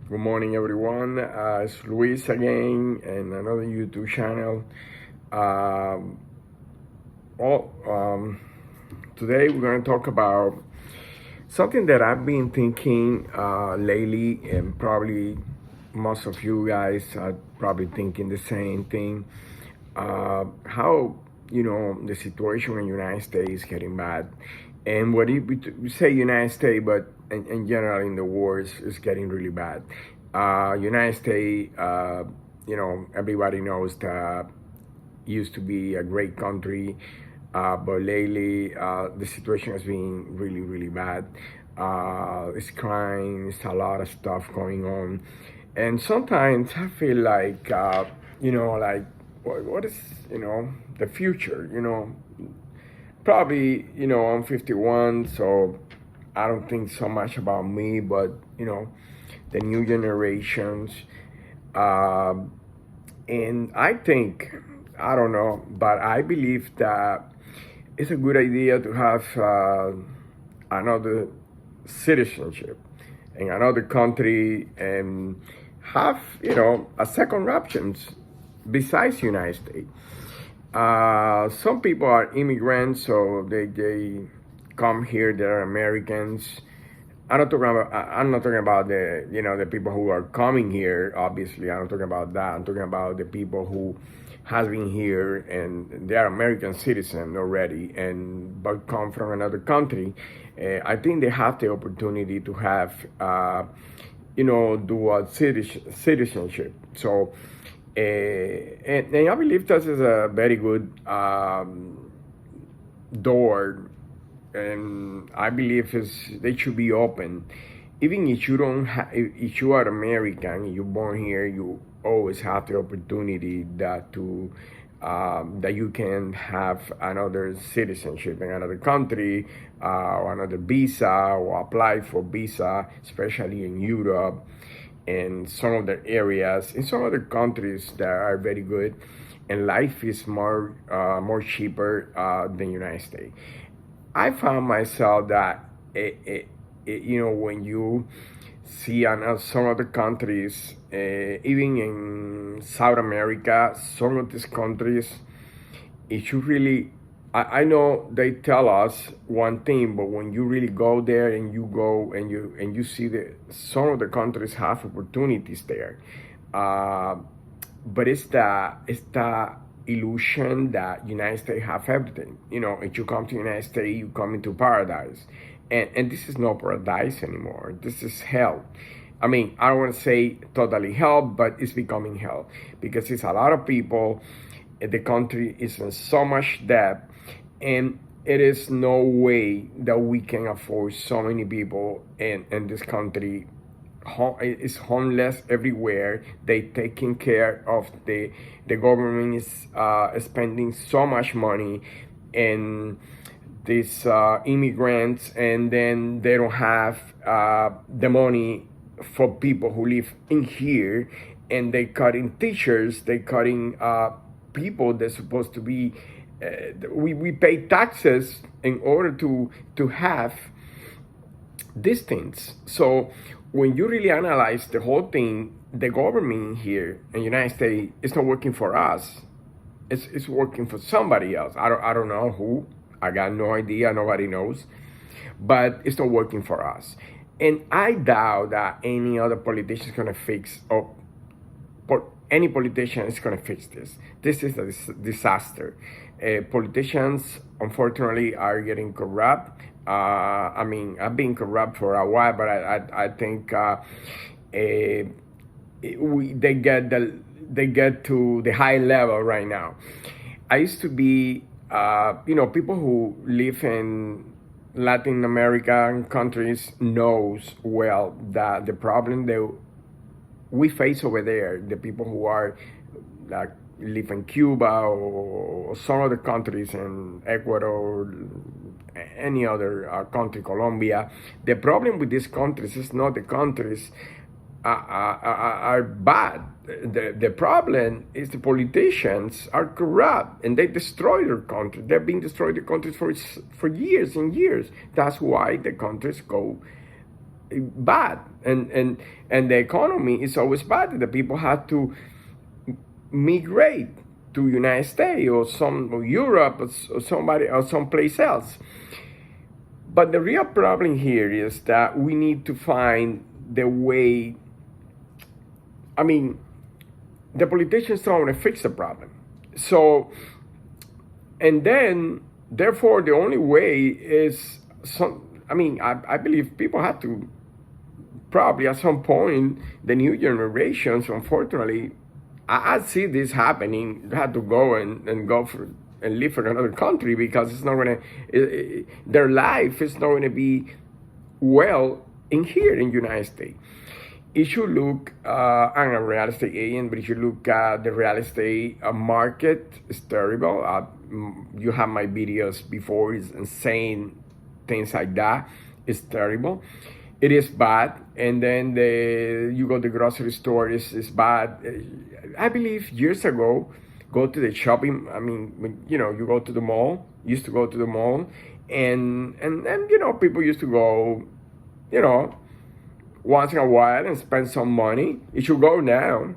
Good morning, everyone. It's Luis again and another YouTube channel. Um, well, Today we're going to talk about something that I've been thinking lately, and probably most of you guys are probably thinking the same thing. How the situation in the United States is getting bad, and what we say United States, but in general in the world is getting really bad. United States, everybody knows that used to be a great country, but lately the situation has been really, really bad. It's crime, it's a lot of stuff going on, and sometimes I feel like, like what is the future? Probably I'm 51, so I don't think so much about me, but the new generations. Um and I think, I don't know, but I believe that it's a good idea to have another citizenship in another country and have, a second options besides United States. Some people are immigrants, so they come here. They're Americans. I'm not talking about the people who are coming here. Obviously, I'm not talking about that. I'm talking about the people who has been here and they are American citizens already, and but come from another country. I think they have the opportunity to have dual citizenship. So, and I believe this is a very good door, and I believe they should be open. Even if you don't, if you are American, you're born here, you always have the opportunity that you can have another citizenship in another country, or another visa, or apply for visa, especially in Europe and some other areas. In some other countries that are very good, and life is more cheaper than United States. I found myself that when you see some other countries, even in South America, some of these countries, it should really. I know they tell us one thing, but when you really go there and you go and you see that some of the countries have opportunities there, uh, but it's the illusion that United States have everything. If you come to United States, you come into paradise, and this is not paradise anymore. This is hell. I mean, I don't want to say totally hell, but it's becoming hell because it's a lot of people. The country is in so much debt, and it is no way that we can afford so many people in this country. Is homeless everywhere. They taking care of the government is spending so much money in these immigrants, and then they don't have the money for people who live in here, and they cutting teachers, they cutting people that's supposed to be. We pay taxes in order to have these things. So when you really analyze the whole thing, the government here in the United States is not working for us. It's working for somebody else. I don't know who. I got no idea. Nobody knows. But it's not working for us. And I doubt that any other politician is going to fix, or any politician is going to fix this. This is a disaster. Politicians, unfortunately, are getting corrupt. I mean, I've been corrupt for a while, but I think they get to the high level right now. I used to be, people who live in Latin American countries knows well that the problem that we face over there, the people who are like live in Cuba or some other countries in Ecuador, any other country, Colombia. The problem with these countries is not the countries are bad. The problem is the politicians are corrupt and they destroy their country. They've been destroying the countries for years and years. That's why the countries go bad, and the economy is always bad. The people have to migrate to United States or Europe or somebody or someplace else. But the real problem here is that we need to find the way. I mean, the politicians don't want to fix the problem. So, and then, therefore, the only way is I believe people have to probably at some point, the new generations, unfortunately, I see this happening, had to go and go for and live for another country because it's not going to, their life is not going to be well in here in the United States. If you look, I'm a real estate agent, but if you look at the real estate market, it's terrible. You have my videos before, and saying things like that. It's terrible. It is bad. And then you go to the grocery store, it's bad. I believe years ago, go to the shopping, you go to the mall, used to go to the mall, and people used to go, once in a while and spend some money. If you go now,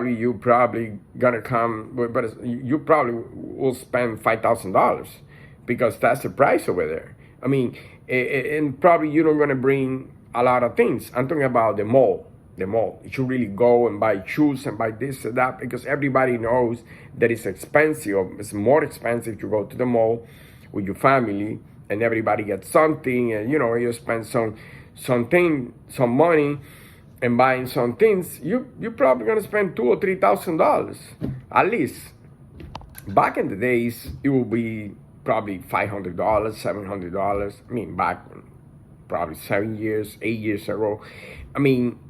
you probably gonna come, but you probably will spend $5,000 because that's the price over there. And probably you're not gonna bring a lot of things. I'm talking about the mall. You should really go and buy shoes and buy this and that because everybody knows that it's expensive. It's more expensive to go to the mall with your family and everybody gets something, and you spend some money and buying some things. You're probably gonna spend $2,000 or $3,000 at least. Back in the days, it would be probably $500, $700. Back probably 7 years, 8 years ago.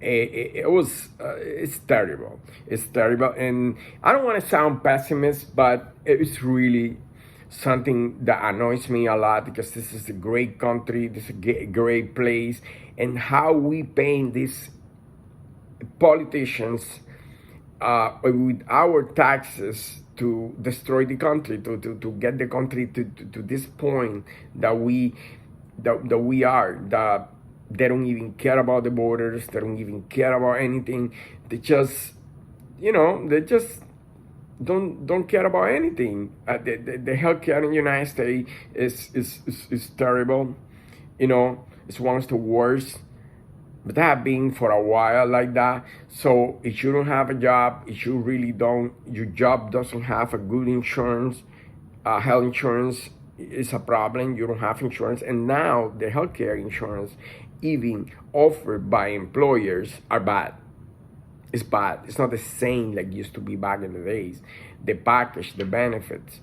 It's terrible. It's terrible. And I don't want to sound pessimist, but it's really something that annoys me a lot because this is a great country, this is a great place, and how we paying these politicians with our taxes to destroy the country, to get the country to this point that we are, that they don't even care about the borders, they don't even care about anything. They just, don't care about anything. The healthcare in the United States is terrible. It's one of the worst. But that have been for a while like that. So if you don't have a job, if you really don't, your job doesn't have a good insurance, health insurance is a problem. You don't have insurance. And now the healthcare insurance, even offered by employers, are bad. It's bad. It's not the same like it used to be back in the days. The package, the benefits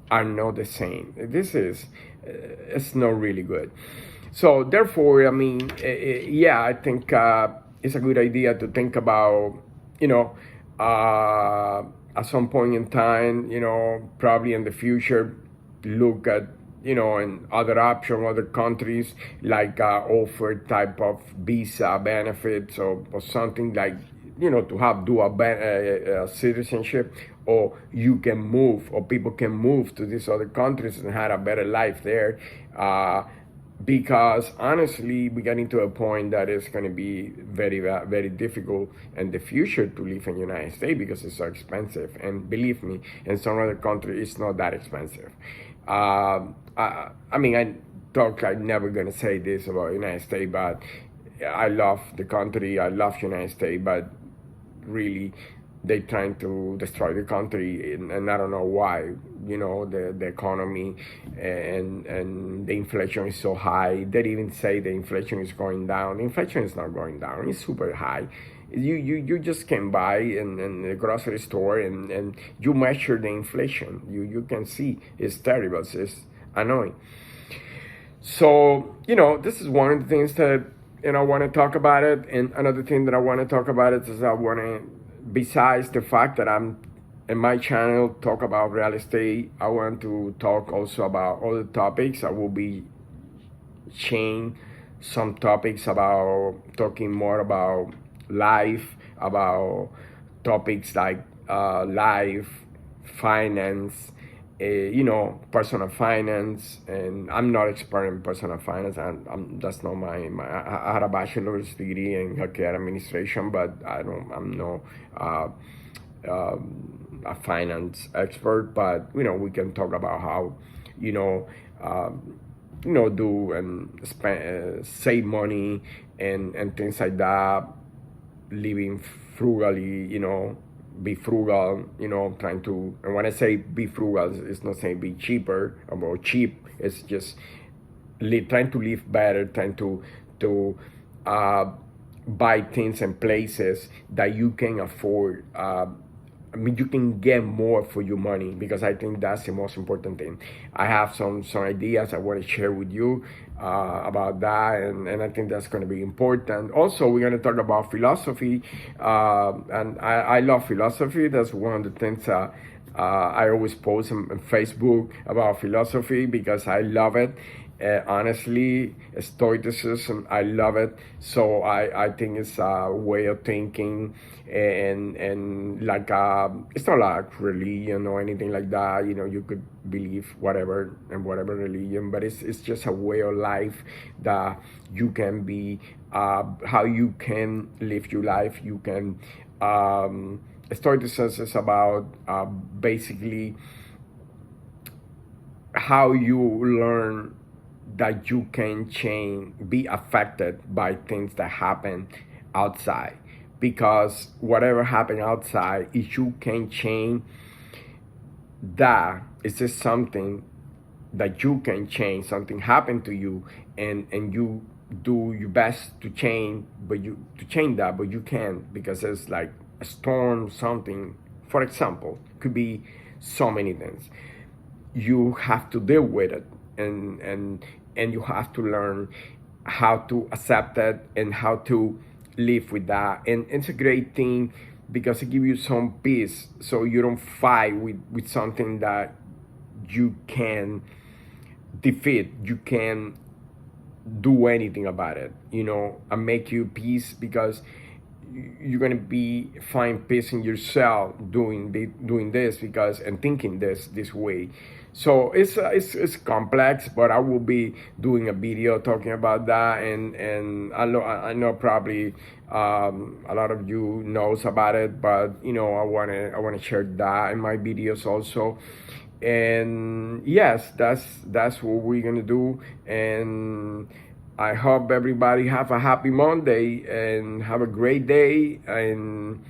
are not the same. This is, it's not really good. So therefore, I think it's a good idea to think about, at some point in time, probably in the future, look at, and other options, other countries, like offer type of visa benefits or something like, to have dual citizenship, or you can move, or people can move to these other countries and have a better life there. Because honestly, we're getting to a point that it's going to be very, very difficult in the future to live in the United States because it's so expensive. And believe me, in some other countries, it's not that expensive. I'm never going to say this about the United States, but I love the country. I love the United States, but really, they're trying to destroy the country, and I don't know why. The economy and the inflation is so high. They even say the inflation is going down. Inflation is not going down. It's super high. You just can buy in the grocery store and you measure the inflation. You can see it's terrible. It's annoying. So, this is one of the things that, I want to talk about it. And another thing that I want to talk about is I want to, besides the fact that I'm in my channel talk about real estate, I want to talk also about other topics. I will be sharing some topics about talking more about life, about topics like life, finance, personal finance, and I'm not expert in personal finance. That's not I had a bachelor's degree in healthcare administration, but I'm no a finance expert. But we can talk about how you know do and spend save money and things like that, living frugally, be frugal, trying to, and when I say be frugal, it's not saying be cheaper or cheap, it's just trying to live better, trying to uh, buy things and places that you can afford. I mean, you can get more for your money, because I think that's the most important thing. I have some ideas I want to share with you about that, and I think that's going to be important. Also, we're going to talk about philosophy, and I love philosophy. That's one of the things I always post on Facebook about philosophy, because I love it. Honestly, stoicism, I love it. So I think it's a way of thinking, and like it's not like religion or anything like that. You could believe whatever and whatever religion, but it's just a way of life that you can be, how you can live your life. You can, stoicism is about basically how you learn that you can change, be affected by things that happen outside. Because whatever happened outside, if you can change that, it's just something that you can change. Something happened to you, and you do your best to change, to change that, but you can't, because it's like a storm, something. For example, could be so many things. You have to deal with it, and you have to learn how to accept it and how to live with that. And it's a great thing, because it gives you some peace, so you don't fight with something that you can defeat. You can do anything about it, and make you peace, because you're gonna find peace in yourself doing this, because and thinking this way. So it's complex, but I will be doing a video talking about that, and I know probably a lot of you knows about it, but I wanna share that in my videos also. And yes, that's what we're gonna do. And I hope everybody have a happy Monday and have a great day. And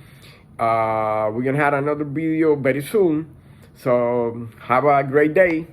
we're gonna have another video very soon. So have a great day.